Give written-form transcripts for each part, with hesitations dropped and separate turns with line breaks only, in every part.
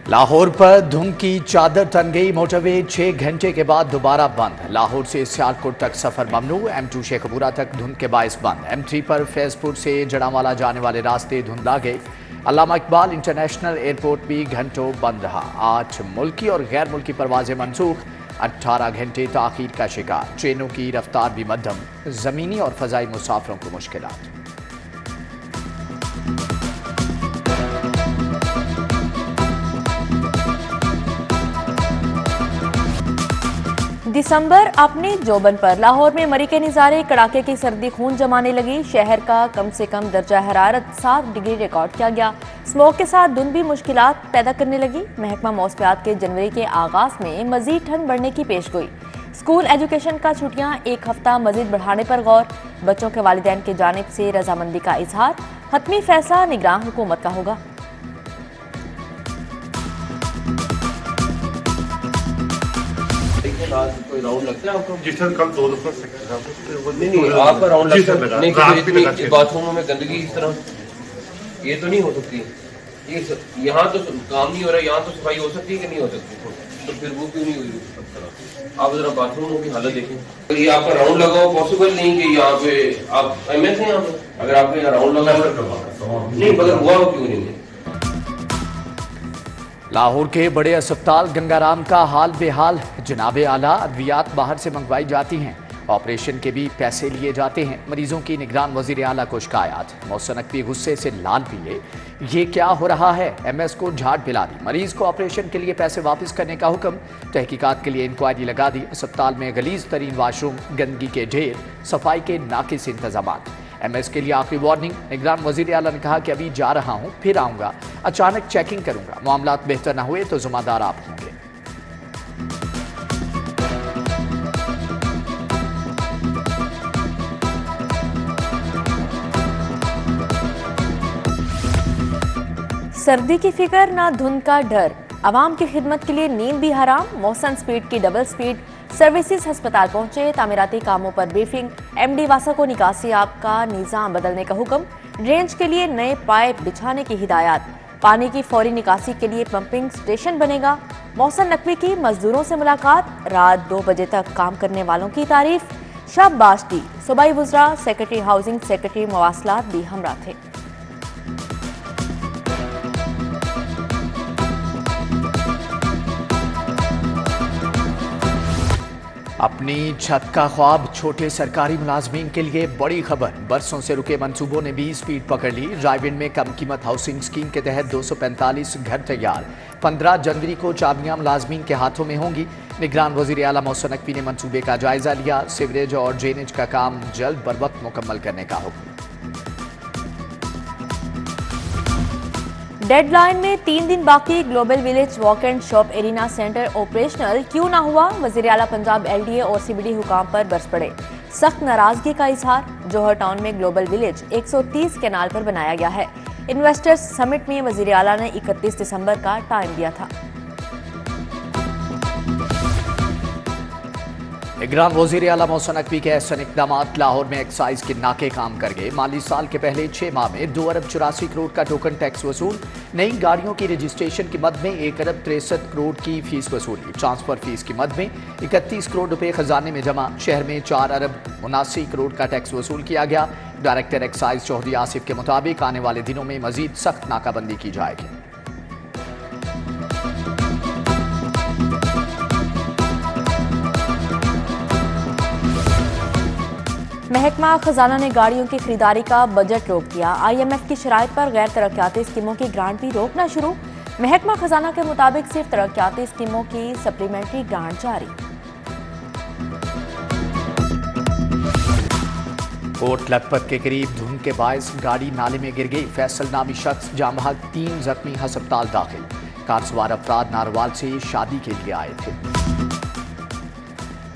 लाहौर पर धुंध की चादर तन गई। मोटरवे 6 घंटे के बाद दोबारा बंद। लाहौर से सियालकोट तक सफर ममनू। M2 शेखपुरा तक धुंध के बायस बंद। M3 पर फैजपुर से जड़ावाला जाने वाले रास्ते धुंधला गए। अल्लामा इकबाल इंटरनेशनल एयरपोर्ट भी घंटों बंद रहा। 8 मुल्की और गैर मुल्की परवाजें मनसूख। 18 घंटे ताखीर का शिकार। ट्रेनों की रफ्तार भी मध्यम। जमीनी और फजाई मुसाफिरों को मुश्किलात।
दिसंबर अपने जोबन पर। लाहौर में मरी के नज़ारे। कड़ाके की सर्दी खून जमाने लगी। शहर का कम से कम दर्जा हरारत 7 डिग्री रिकॉर्ड किया गया। स्मोक के साथ धुंध भी मुश्किलात पैदा करने लगी। महकमा मौसमियात के जनवरी के आगाज में मजीद ठंड बढ़ने की पेशगोई। स्कूल एजुकेशन का छुट्टियां 1 हफ्ता मजीद बढ़ाने पर गौर। बच्चों के वालिदैन की जानिब से रजामंदी का इजहार। हतमी फैसला निगरान हुकूमत का होगा।
कोई राउंड लगता है आपको?
जिस तरह कल 2 दफा
नहीं आपका राउंड लगता है नहीं कि इतनी बाथरूमों में गंदगी इस तरह ये तो नहीं हो सकती। ये यहाँ तो काम नहीं हो रहा, यहाँ तो सफाई हो सकती है कि नहीं हो सकती, तो फिर वो क्यों नहीं हुई? आप जरा बाथरूमों की हालत देखें। तो ये आपका राउंड लगाओ पॉसिबल नहीं कि यहाँ पे आप MS हैं यहाँ पे, अगर आपके यहाँ राउंड लगा नहीं मगर हुआ हो क्यों नहीं?
लाहौर के बड़े अस्पताल गंगाराम का हाल बेहाल। जनाबे आला अद्वियात बाहर से मंगवाई जाती हैं। ऑपरेशन के भी पैसे लिए जाते हैं। मरीजों की निगरान वजीर आला को शिकायत। मोहसिन नकवी गुस्से से लाल पीले। ये क्या हो रहा है? MS को झाट पिला दी। मरीज को ऑपरेशन के लिए पैसे वापस करने का हुक्म। तहकीकात के लिए इंक्वायरी लगा दी। अस्पताल में गलीज तरीन वाशरूम, गंदगी के ढेर, सफाई के नाकिस इंतजाम। MS के लिए आखिरी वार्निंग। निगरान वजीर आला ने कहा कि अभी जा रहा हूं, फिर आऊंगा, अचानक चेकिंग करूंगा। मामलात बेहतर न हुए तो जिम्मेदार आप होंगे।
सर्दी की फिक्र ना धुंध का डर। आवाम की खिदमत के लिए नींद भी हराम। मौसम स्पीड की डबल स्पीड सर्विसेज अस्पताल पहुंचे। तामीराती कामों पर ब्रीफिंग। MD वासा को निकासी आब का निज़ाम बदलने का हुक्म। ड्रेनेज के लिए नए पाइप बिछाने की हिदायत। पानी की फौरी निकासी के लिए पंपिंग स्टेशन बनेगा। मोहसिन नकवी की मजदूरों से मुलाकात। रात 2 बजे तक काम करने वालों की तारीफ। शाबाश दी। सूबाई वज़रा, सेक्रेटरी हाउसिंग, सेक्रेटरी मवासलात भी हमरा थे।
अपनी छत का ख्वाब छोटे सरकारी मुलाजमीन के लिए बड़ी खबर। बरसों से रुके मंसूबों ने भी स्पीड पकड़ ली। ड्राइव इन में कम कीमत हाउसिंग स्कीम के तहत 245 घर तैयार। 15 जनवरी को चाबियां मुलाजमीन के हाथों में होंगी। निगरान वजीर आला मोहसिन नकवी ने मंसूबे का जायजा लिया। सीवरेज और ड्रेनेज का काम जल्द बर वक्त मुकम्मल करने का हुक्म।
डेडलाइन में 3 दिन बाकी। Global village walk and shop arena centre operational क्यों ना हुआ? वज़ीर आला पंजाब LDA और CBD हुकाम पर बरस पड़े। सख्त नाराजगी का इजहार। जौहर टाउन में ग्लोबल विलेज 130 कैनाल पर बनाया गया है। इन्वेस्टर्स समिट में वज़ीर आला ने 31 दिसंबर का टाइम दिया था।
निगरान वज़ीर आला मोहसिन नकवी के एहसन इक़दामात। लाहौर में एक्साइज के नाके काम कर गए। माली साल के पहले 6 माह में 2 अरब 84 करोड़ का टोकन टैक्स वसूल। नई गाड़ियों की रजिस्ट्रेशन की मद में 1 अरब 63 करोड़ की फीस वसूली। ट्रांसफर फीस की मद में 31 करोड़ रुपए खजाने में जमा। शहर में 4 अरब 79 करोड़ का टैक्स वसूल किया गया। डायरेक्टर एक्साइज चौधरी आसिफ के मुताबिक आने वाले दिनों में मजीद सख्त नाकाबंदी की जाएगी।
महकमा खजाना ने गाड़ियों की खरीदारी का बजट रोक दिया। IMF की शराइत पर गैर तरक्याती स्कीमों की ग्रांट भी रोकना शुरू। महकमा खजाना के मुताबिक सिर्फ तरक्याती स्कीमों की सप्लीमेंट्री ग्रांट जारी।
कोट लखपत के करीब धुंध के बायस गाड़ी नाले में गिर गई। फैसल नामी शख्स जाम बहक 3 जख्मी अस्पताल दाखिल। कार सवार अफराद नारवाल से शादी के लिए आए थे।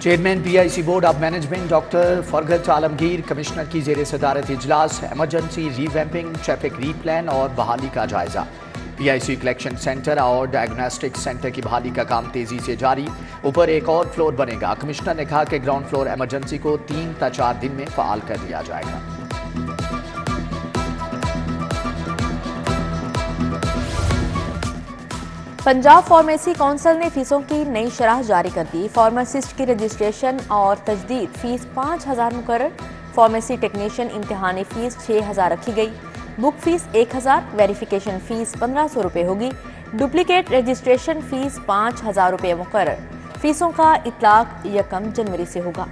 Chairman PIC board of management doctor Farhat Alamgir commissioner की जेर सदारत इजलास। एमरजेंसी रीवैम्पिंग, ट्रैफिक रीप्लान और बहाली का जायजा। PIC कलेक्शन सेंटर और डायग्नोस्टिक सेंटर की बहाली का काम तेजी से जारी। ऊपर एक और फ्लोर बनेगा। कमिश्नर ने कहा कि ग्राउंड फ्लोर एमरजेंसी को 3 से 4 दिन में फाल कर दिया जाएगा।
पंजाब फार्मेसी काउंसिल ने फीसों की नई शरह जारी कर दी। फार्मासिस्ट की रजिस्ट्रेशन और तजदीद फीस 5,000 मुकर्रर। फार्मेसी टेक्नीशियन इम्तिहानी फीस 6,000 रखी गई। बुक फीस 1,000, वेरिफिकेशन फीस 1,500 रुपये होगी। डुप्लीकेट रजिस्ट्रेशन फीस 5,000 रुपये मुकर्रर। फीसों का इतलाक 1 जनवरी से होगा।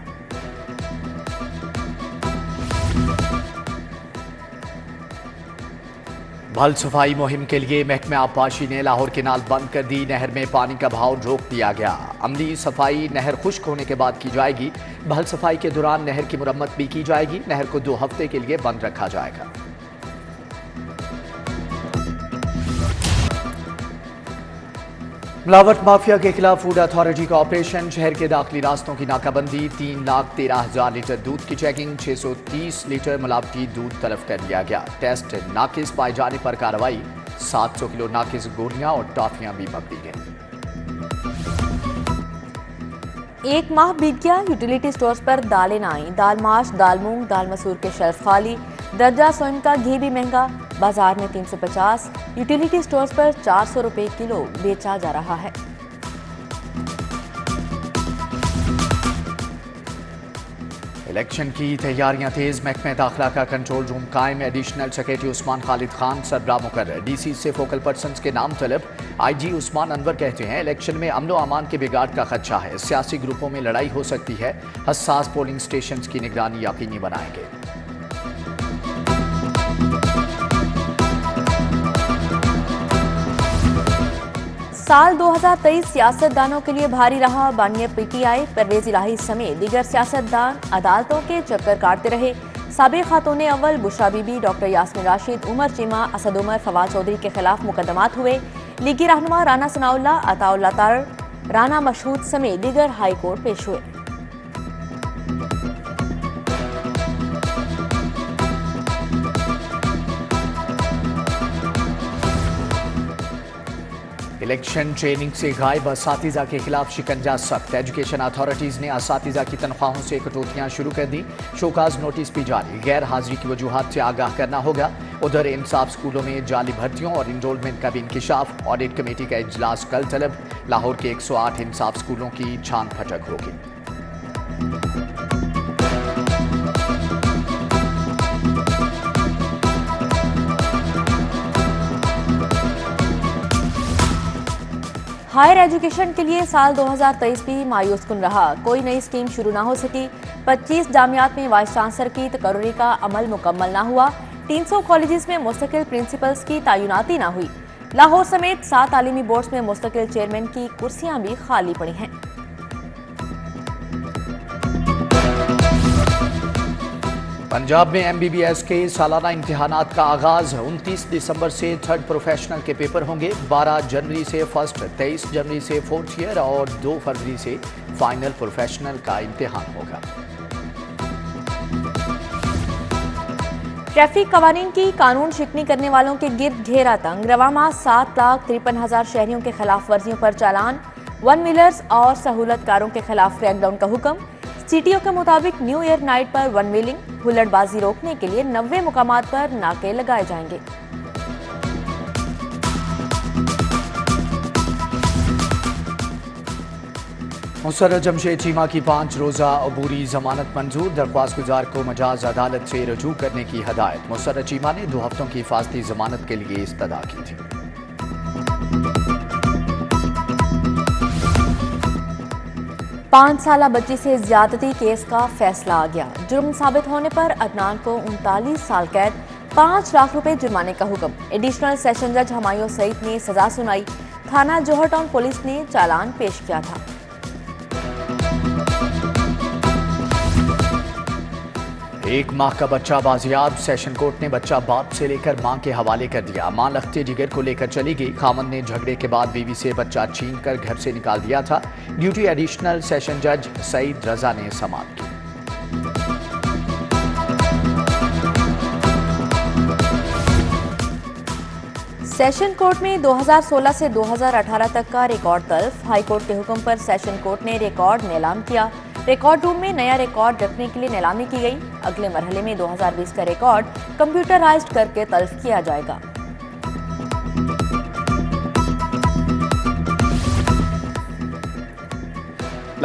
भल सफाई मुहिम के लिए महकमा आबपाशी ने लाहौर केनाल बंद कर दी। नहर में पानी का बहाव रोक दिया गया। अमली सफाई नहर खुश्क होने के बाद की जाएगी। भल सफाई के दौरान नहर की मुरम्मत भी की जाएगी। नहर को 2 हफ्ते के लिए बंद रखा जाएगा। मिलावट माफिया के खिलाफ फूड अथॉरिटी का ऑपरेशन। शहर के दाखिली रास्तों की नाकाबंदी। 3,13,000 लीटर दूध की चेकिंग। 630 लीटर मिलावटी दूध तलब कर लिया गया। टेस्ट नाकिस पाए जाने पर कार्रवाई। 700 किलो नाकिस गोलियां और टॉफियां भी पकड़ी गई।
1 माह बीत गया, यूटिलिटी स्टोर्स पर दालें न आई। दाल माश, दाल मूंग, दाल मसूर के शेल्फ खाली। दर्जा सोन का घी भी महंगा, बाजार में 350, यूटिलिटी स्टोर्स पर 400 रुपये किलो बेचा जा रहा है।
इलेक्शन की तैयारियां तेज। महकमे दाखिला का कंट्रोल रूम कायम। एडिशनल सेक्रेटरी उस्मान खालिद खान सरबराह मुकर्रर। डीसी से फोकल पर्सन्स के नाम तलब। आईजी उस्मान अनवर कहते हैं इलेक्शन में अमन व अमान के बिगाड़ का खदशा है। सियासी ग्रुपों में लड़ाई हो सकती है। हसास पोलिंग स्टेशन की निगरानी यकीनी बनाएंगे।
साल 2023 सियासतदानों के लिए भारी रहा। बानिया पीटीआई, परवेज इलाही समेत दीगर सियासतदान अदालतों के चक्कर काटते रहे। साबिक खातून अव्वल बुशरा बीबी, डॉक्टर यास्मीन राशिद, उमर चीमा, असद उमर, फवाद चौधरी के खिलाफ मुकदमात हुए। लीगी रहनुमा राना सनाउल्ला, अताउल्ला तार, राना मशहूद समेत दीगर हाई कोर्ट पेश हुए।
इलेक्शन ट्रेनिंग से गायब असातिज़ा के खिलाफ शिकंजा सख्त। एजुकेशन अथॉरिटीज़ ने असातिज़ा की तनख्वाहों से कटौतियां शुरू कर दी। शोकाज नोटिस भी जारी। गैर हाजिरी की वजूहात से आगाह करना होगा। उधर इंसाफ स्कूलों में जाली भर्तियों और इनरोलमेंट का भी इंकिशाफ। ऑडिट कमेटी का इजलास कल तलब। लाहौर के 108 इंसाफ स्कूलों की छान फटक होगी।
हायर एजुकेशन के लिए साल 2023 भी मायूस कुन रहा। कोई नई स्कीम शुरू ना हो सकी। 25 जामियात में वाइस चांसलर की तकर्री का अमल मुकम्मल ना हुआ। 300 कॉलेजेस में मुस्तकिल प्रिंसिपल्स की तैनाती ना हुई। लाहौर समेत 7 तालीमी बोर्ड्स में मुस्तकिल चेयरमैन की कुर्सियां भी खाली पड़ी हैं।
पंजाब में MBBS के सालाना इम्तिहानात का आगाज। 29 दिसंबर से 3rd प्रोफेशनल के पेपर होंगे। 12 जनवरी से फर्स्ट, 23 जनवरी से 4th ईयर और 2 फरवरी से फाइनल प्रोफेशनल का इम्तिहान होगा।
ट्रैफिक कवानीन की कानून शिकनी करने वालों के गिर्द घेरा तंग। रवा माह 7,53,000 शहरियों के खिलाफ वर्जियों पर चालान। 1 व्हीलर्स और सहूलतकारों के खिलाफ क्रैकडाउन का हुक्म। सीटीओ के मुताबिक न्यू ईयर नाइट पर 1 व्हीलिंग, हुल्लड़बाजी रोकने के लिए 90 मुकामात पर नाके लगाए जाएंगे।
मुसर्रत जमशेद चीमा की 5 रोज़ा अबूरी जमानत मंजूर। दरख्वास्त गुजार को मजाज अदालत से रजू करने की हदायत। मुसर्रत चीमा ने 2 हफ्तों की हिफाजती जमानत के लिए इस्तदा की थी।
5 साला बच्ची से ज्यादती केस का फैसला आ गया। जुर्म साबित होने पर अदनान को 39 साल कैद, 5 लाख रुपए जुर्माने का हुक्म। एडिशनल सेशन जज हमायूं सईद ने सजा सुनाई। थाना जौहर टाउन पुलिस ने चालान पेश किया था।
एक माह का बच्चा बाजियाब। सेशन कोर्ट ने बच्चा बाप से लेकर मां के हवाले कर दिया। मां लखते जिगर को लेकर चली गई। खामन ने झगड़े के बाद बीवी से बच्चा छीन कर घर से निकाल दिया था। ड्यूटी एडिशनल सेशन जज सईद रजा ने समाप्त की।
सेशन कोर्ट में 2016 से 2018 तक का रिकॉर्ड तल्फ। हाई कोर्ट के हुक्म पर सेशन कोर्ट ने रिकॉर्ड नीलाम किया। रिकॉर्ड रूम में नया रिकॉर्ड रखने के लिए नीलामी की गई। अगले मरहले में 2020 का रिकॉर्ड कंप्यूटराइज्ड करके तल्फ किया जाएगा।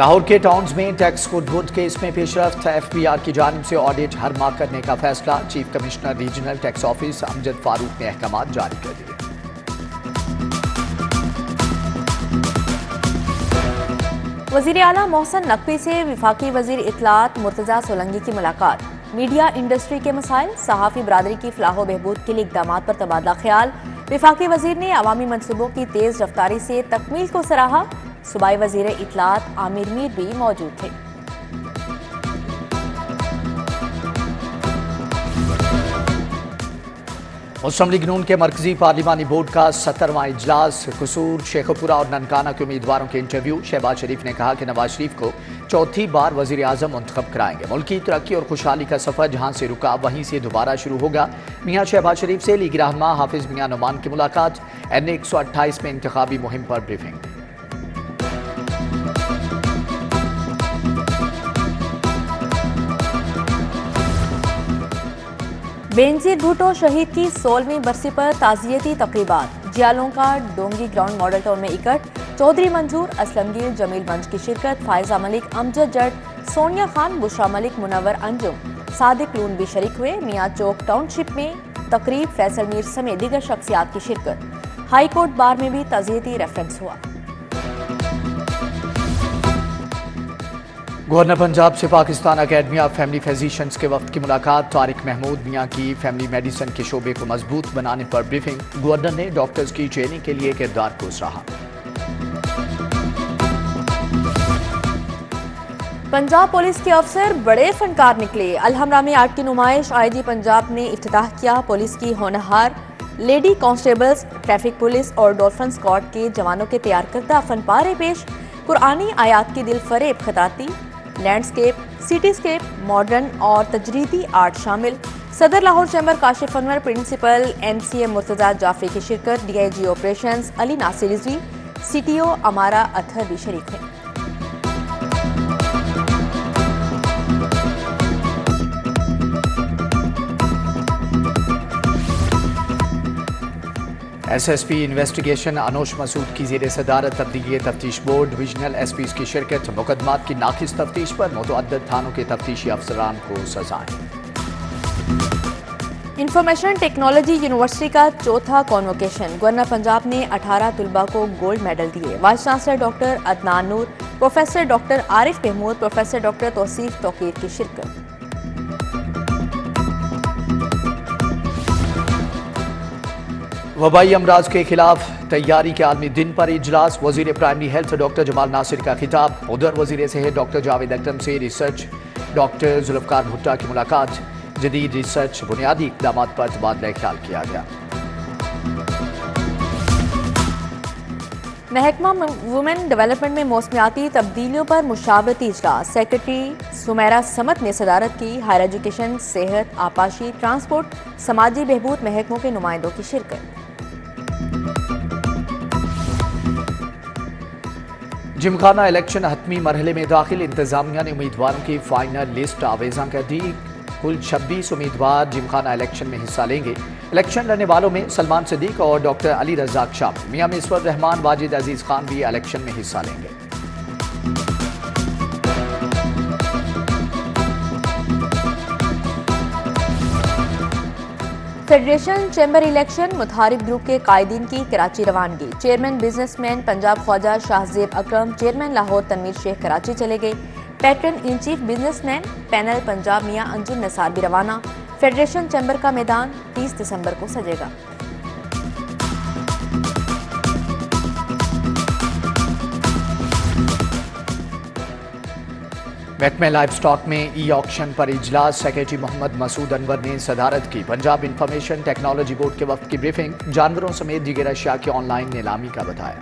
लाहौर के टाउन्स में टैक्स हुडहुड केस में पेशरफ्त, FBR की जानिब से ऑडिट हर माह करने का फैसला। Chief commissioner regional tax office Amjad Farooq ने अहकाम जारी कर दिए।
वजीर आला मोहसन नकवी से विफाकी वजीर इत्तलात मुर्तजा सोलंगी की मुलाकात। मीडिया इंडस्ट्री के मसाइल, सहाफ़ी बरादरी की फलाह बहबूद के लिए इक़दाम पर तबादला ख्याल। विफाकी वजीर ने अवामी मनसूबों की तेज़ रफ्तारी से तकमील को सराहा। सूबाई वजीर इत्तलात आमिर मीर भी मौजूद थे।
मुस्लिम लीग नून के मरकजी पार्लिमानी बोर्ड का 17वां इजलास। कसूर, शेखपुरा और ननकाना के उम्मीदवारों के इंटरव्यू। शहबाज शरीफ ने कहा कि नवाज शरीफ को चौथी बार वजीर आजम मुंतखब कराएंगे। मुल्क की तरक्की और खुशहाली का सफर जहां से रुका वहीं से दोबारा शुरू होगा। मियां शहबाज शरीफ से लीग रहनुमा हाफिज मियां नुमान की मुलाकात। NA 128 में इंतखाबी मुहिम पर ब्रीफिंग।
बेनजीर भुट्टो शहीद की 16वीं बरसी पर ताज़ियती तकरीबात। जियालों का डोंगी ग्राउंड मॉडल टाउन में इकट्ठ। चौधरी मंजूर, असलमगीर, जमील मंच की शिरकत। फायजा मलिक, अमजद जट, सोनिया खान, बुशरा मलिक, मुनव्वर अंजुम, सादिक लून भी शरीक हुए। मियां चौक टाउनशिप में तकरीब, फैसल मीर समेत दीगर शख्सियात की शिरकत। हाई कोर्ट बार में भी ताज़ियती रेफरेंस हुआ।
गवर्नर पंजाब से Pakistan academy of family physicians के वक्त की मुलाकात। तारिक महमूद मियां की फैमिली मेडिसिन के शोबे को मजबूत बनाने पर ब्रीफिंग। गवर्नर ने डॉक्टर्स की ट्रेनिंग के लिए किरदार को सराहा।
पंजाब पुलिस के अफसर बड़े फनकार निकले। अलहमरा में आर्ट की नुमाइश IG पंजाब ने इफ्तिताह किया। पुलिस की होनहार लेडी कांस्टेबल्स, ट्रैफिक पुलिस और डॉल्फिन स्क्वाड के जवानों के तैयार करदा फनपारे पेश। कुरानी आयात की दिल फरेब खताती, लैंडस्केप, सिटीस्केप, मॉडर्न और तजरीदी आर्ट शामिल। सदर Lahore chamber Kashif Anwar, principal MCA Murtaza Jafri की शिरकत। DIG operations Ali Nasir Rizvi, CTO Amara Athar भी शरीक हैं।
SSP इन्वेस्टिगेशन अनोश मसूद की ज़ेर सदारत तब्दीली तफ्तीश बोर्ड। डिविजनल SPs की शिरकत। मुकदमात की नाकिस तफ्तीश पर मुतअद्दिद थानों के तफ्तीशी अफसरान को सजाएं।
इंफॉर्मेशन टेक्नोलॉजी यूनिवर्सिटी का चौथा कॉन्वोकेशन। गवर्नर पंजाब ने 18 तुलबा को गोल्ड मेडल दिए। Vice chancellor doctor Adnan Noor, professor doctor Arif Mahmood, professor doctor Tauseef Tauqeer की शिरकत।
वबाई अमराज के खिलाफ तैयारी के आलमी दिन पर इजलास। वजीर primary health doctor Jamal Nasir का खिताब। उधर वजीर सेहत डॉक्टर जावेद अकरम से रिसर्च डॉक्टर जुल्फकार भुट्टा की मुलाकात। जदीद रिसर्च बुनियादी इक़दाम पर तबादला ख्याल किया गया।
महकमा वुमेन डेवलपमेंट में मौसमियाती तब्दीलियों पर मुशावरती इजलास। सेक्रेटरी सुमेरा समत ने सदारत की। हायर एजुकेशन, सेहत, आपाशी, ट्रांसपोर्ट, समाजी बहबूद महकमों के नुमाइंदों की शिरकत।
जिमखाना इलेक्शन हतमी मरहले में दाखिल। इंतजामिया ने उम्मीदवारों की फाइनल लिस्ट आवेजा कर दी। कुल 26 उम्मीदवार जिमखाना इलेक्शन में हिस्सा लेंगे। इलेक्शन लड़ने वालों में सलमान सिद्दीक और डॉक्टर अली रज़ाक शामिल। मियां मिसवर रहमान, वाजिद अजीज खान भी इलेक्शन में हिस्सा लेंगे।
Federation chamber election. मुतारिफ ग्रुप के कायदीन की कराची रवानगी। Chairman businessman Punjab Khawaja Shahzeb Akram, chairman Lahore Tanveer Sheikh Karachi चले गए। Patron in chief businessman panel Punjab Mian Anjum Nisar भी रवाना। फेडरेशन चैम्बर का मैदान 30 दिसंबर को सजेगा।
महकमे लाइव स्टॉक में ई-ऑक्शन पर इजलास। सेक्रेटरी मोहम्मद मसूद अनवर ने सदारत की। पंजाब इंफॉर्मेशन टेक्नोलॉजी बोर्ड के वक्त की ब्रीफिंग। जानवरों समेत दीगर अशिया की ऑनलाइन नीलामी का बताया।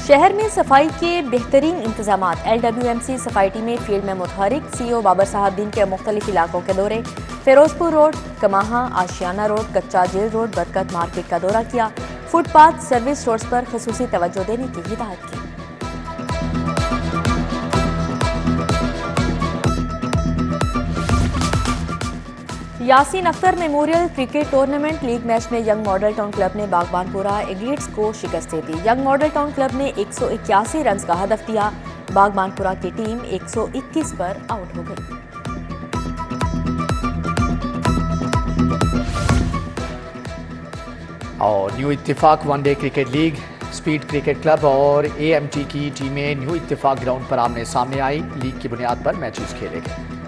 शहर में सफाई के बेहतरीन इंतजाम। LWMC सफाई टीम में फील्ड में मुतहरिक। CO बाबर साहबदीन के मुख्तलिफ इलाकों के दौरे। फिरोजपुर रोड, कमाहा, आशियाना रोड, कच्चा जेल रोड, बरकत मार्केट का दौरा किया। फुटपाथ सर्विस रोड्स पर खसूसी तवज्जो देने की हिदायत की। Yasin Akhtar memorial cricket tournament league match में यंग मॉडल टाउन क्लब ने बागबानपुरा एग्लेट्स को शिकस्त दे दी। यंग मॉडल टाउन क्लब ने 181 रन का हदफ दिया। बागबानपुरा की टीम 121 पर आउट हो गई।
और न्यू इत्तेफाक one day cricket league speed cricket club और AMT की टीमें न्यू इत्तेफाक ग्राउंड पर आमने सामने आई। लीग की बुनियाद पर मैचेस खेले गए।